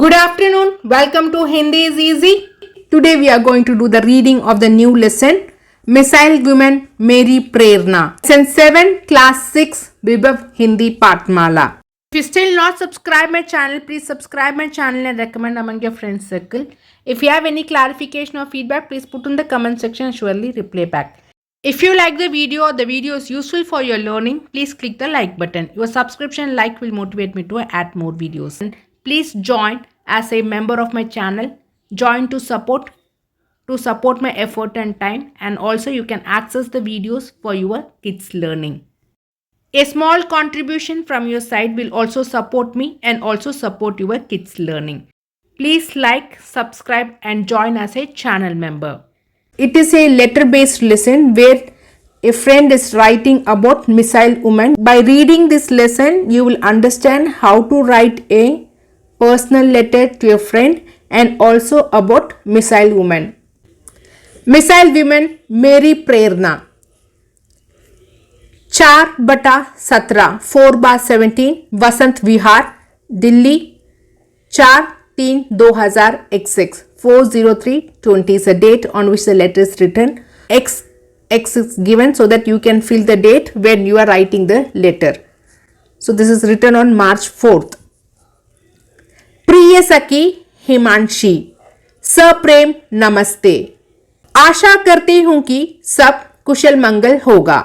Good afternoon. Welcome to Hindi is Easy. Today we are going to do the reading of the new lesson Missile Women Meri Prerna. Lesson 7 Class 6 Vibhav Hindi Patmala. If you still not subscribe my channel, please subscribe my channel and recommend among your friends circle. If you have any clarification or feedback, please put in the comment section and surely reply back. If you like the video or the video is useful for your learning, please click the like button. Your subscription like will motivate me to add more videos. And please join as a member of my channel. Join to support my effort and time, and also you can access the videos for your kids learning. A small contribution from your side will also support me and also support your kids learning. Please like, subscribe and join as a channel member. It is a letter-based lesson where a friend is writing about missile woman. By reading this lesson, you will understand how to write a personal letter to your friend and also about missile woman. Missile women मेरी प्रेरणा 4/17 4/17 Vasant Vihar Delhi 4/3/2006 40320 is the date on which the letter is written. X is given so that you can fill the date when you are writing the letter. So this is written on March 4th. प्रिय सखी हिमांशी, सप्रेम नमस्ते। आशा करती हूं कि सब कुशल मंगल होगा।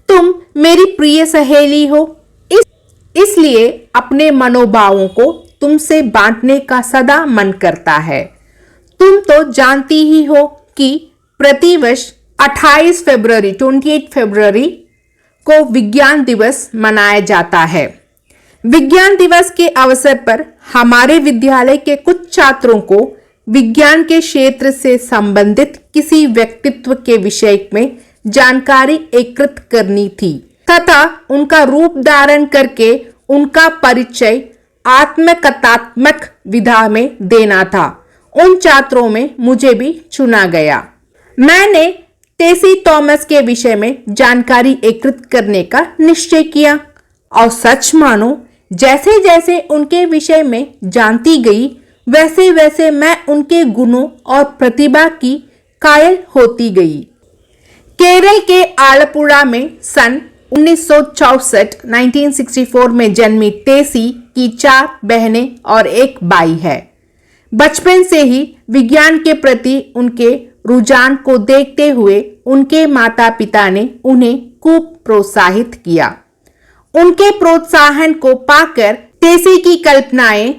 तुम मेरी प्रिय सहेली हो, इसलिए अपने मनोभावों को तुमसे बांटने का सदा मन करता है। तुम तो जानती ही हो कि प्रतिवर्ष 28 फरवरी को विज्ञान दिवस मनाया जाता है। विज्ञान दिवस के अवसर पर हमारे विद्यालय के कुछ छात्रों को विज्ञान के क्षेत्र से संबंधित किसी व्यक्तित्व के विषय में जानकारी एकत्रित करनी थी तथा उनका रूप धारण करके उनका परिचय आत्मकथात्मक विधा में देना था। उन छात्रों में मुझे भी चुना गया। मैंने टेसी थॉमस के विषय में जानकारी एकत्रित करने का निश्चय किया और सच मानो जैसे जैसे उनके विषय में जानती गई वैसे वैसे मैं उनके गुणों और प्रतिभा की कायल होती गई। केरल के आलपुड़ा में सन 1964 में जन्मी टेसी की 4 बहनें और एक भाई है। बचपन से ही विज्ञान के प्रति उनके रुझान को देखते हुए उनके माता पिता ने उन्हें खूब प्रोत्साहित किया। उनके प्रोत्साहन को पाकर टेसी की कल्पनाएं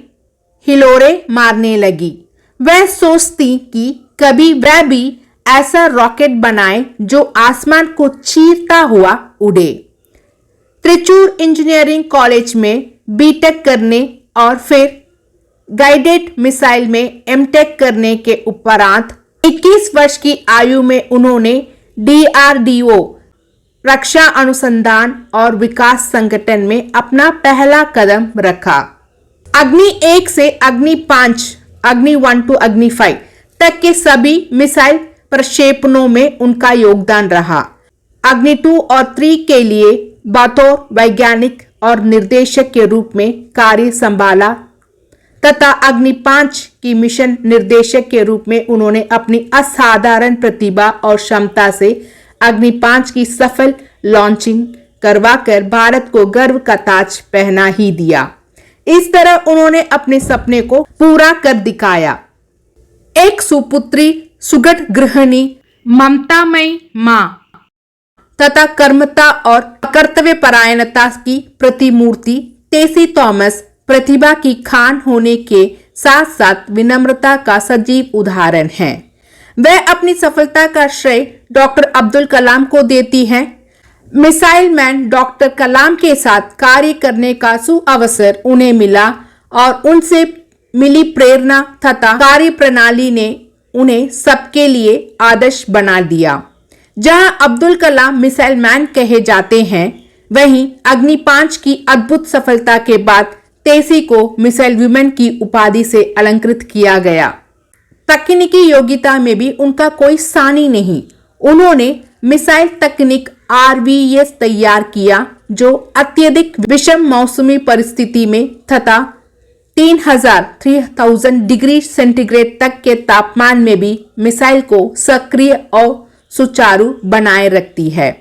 हिलोरे मारने लगी। वह सोचती कि कभी वह भी ऐसा रॉकेट बनाए जो आसमान को चीरता हुआ उड़े। त्रिचूर इंजीनियरिंग कॉलेज में बीटेक करने और फिर गाइडेड मिसाइल में एमटेक करने के उपरांत 21 वर्ष की आयु में उन्होंने DRDO रक्षा अनुसंधान और विकास संगठन में अपना पहला कदम रखा। अग्नि 1 से अग्नि 5, अग्नि 1 to अग्नि 5 तक के सभी मिसाइल प्रक्षेपणों में उनका योगदान रहा। अग्नि 2 और 3 के लिए बतौर वैज्ञानिक और निर्देशक के रूप में कार्य संभाला तथा अग्नि 5 की मिशन निर्देशक के रूप में उन्होंने अपनी असाधारण प्रतिभा और क्षमता से अग्नि 5 की सफल लॉन्चिंग करवाकर भारत को गर्व का ताज पहना ही दिया। इस तरह उन्होंने अपने सपने को पूरा कर दिखाया। एक सुपुत्री, सुगढ़ गृहिणी, ममतामयी मां तथा कर्मता और कर्तव्यपरायणता की प्रतिमूर्ति टेसी थॉमस प्रतिभा की खान होने के साथ साथ विनम्रता का सजीव उदाहरण है। वह अपनी सफलता का श्रेय डॉक्टर अब्दुल कलाम को देती हैं। मिसाइल मैन डॉक्टर कलाम के साथ कार्य करने का सुअवसर उन्हें मिला और उनसे मिली प्रेरणा तथा कार्य प्रणाली ने उन्हें सबके लिए आदर्श बना दिया। जहां अब्दुल कलाम मिसाइल मैन कहे जाते हैं, वहीं अग्नि 5 की अद्भुत सफलता के बाद टेसी को मिसाइल वुमेन की उपाधि से अलंकृत किया गया। तकनीकी योग्यता में भी उनका कोई सानी नहीं। उन्होंने मिसाइल तकनीक RVS तैयार किया जो अत्यधिक विषम मौसमी परिस्थिति में तथा 3000 डिग्री सेंटीग्रेड तक के तापमान में भी मिसाइल को सक्रिय और सुचारू बनाए रखती है।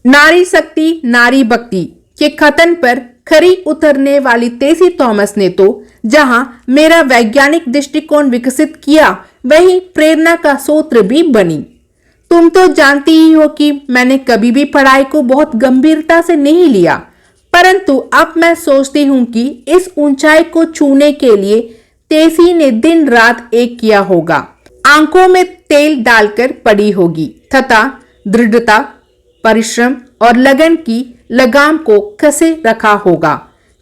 नारी शक्ति नारी भक्ति के कथन पर खरी उतरने वाली टेसी थॉमस ने तो जहां मेरा वैज्ञानिक दृष्टिकोण विकसित किया, वहीं प्रेरणा का सूत्र भी बनी। तुम तो जानती ही हो कि मैंने कभी भी पढ़ाई को बहुत गंभीरता से नहीं लिया, परंतु अब मैं सोचती हूं कि इस ऊंचाई को छूने के लिए टेसी ने दिन रात एक किया होगा, आंखों में तेल डालकर पड़ी होगी तथा दृढ़ता, परिश्रम और लगन की लगाम को कसे रखा होगा।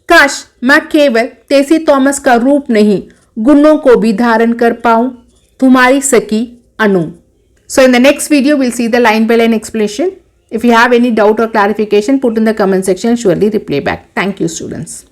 काश मैं केवल टेसी थॉमस का रूप नहीं, गुणों को भी धारण कर पाऊं। तुम्हारी सखी अनु। So in the next video, we'll see the line by line explanation. If you have any doubt or clarification, put in the comment section, surely reply back. Thank you, students.